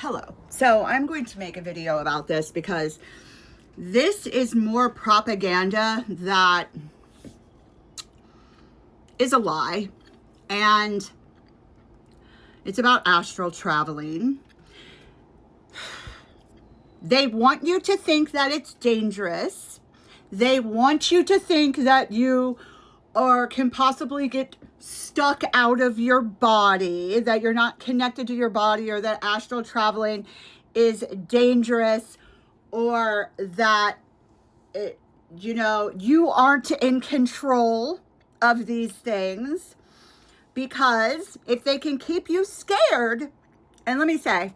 Hello. So I'm going to make a video about this because this is more propaganda that is a lie, and it's about astral traveling. They want you to think that it's dangerous. They want you to think that you can possibly get stuck out of your body, that you're not connected to your body, or that astral traveling is dangerous, or that you aren't in control of these things. Because if they can keep you scared, and let me say,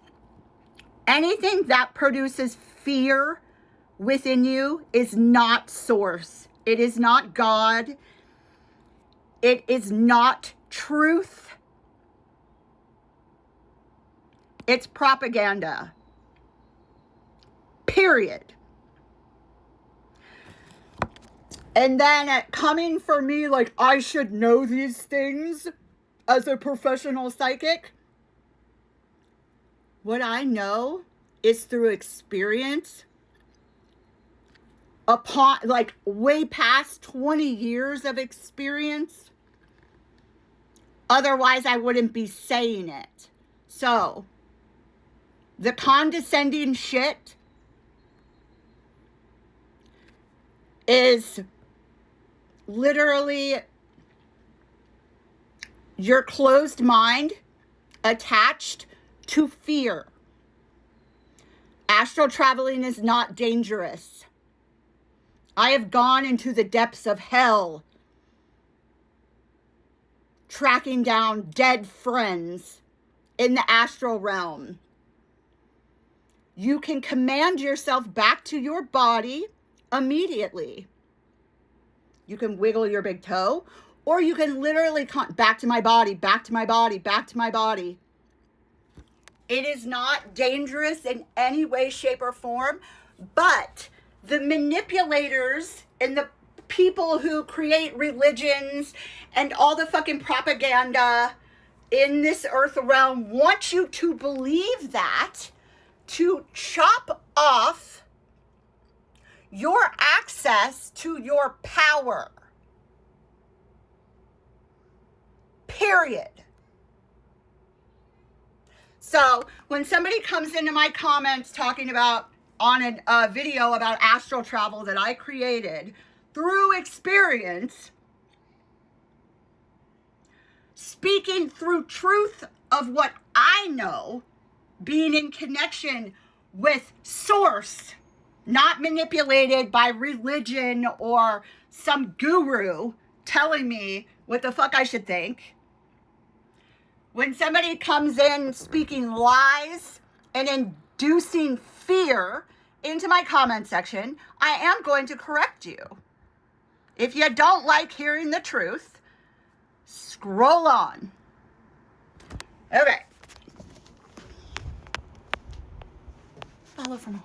anything that produces fear within you is not source. It is not God. It is not truth. It's propaganda. Period. And then coming for me like I should know these things as a professional psychic. What I know is through experience, upon like way past 20 years of experience. Otherwise, I wouldn't be saying it. So, the condescending shit is literally your closed mind attached to fear. Astral traveling is not dangerous. I have gone into the depths of hell, tracking down dead friends in the astral realm. You can command yourself back to your body immediately. You can wiggle your big toe, or you can literally back to my body, back to my body, back to my body. It is not dangerous in any way, shape, or form, but the manipulators and the people who create religions and all the fucking propaganda in this earth realm want you to believe that, to chop off your access to your power. Period. So when somebody comes into my comments talking about on a video about astral travel that I created through experience, speaking through truth of what I know, being in connection with source, not manipulated by religion or some guru telling me what the fuck I should think. When somebody comes in speaking lies and inducing fear into my comment section, I am going to correct you. If you don't like hearing the truth, scroll on. Okay. Follow for more.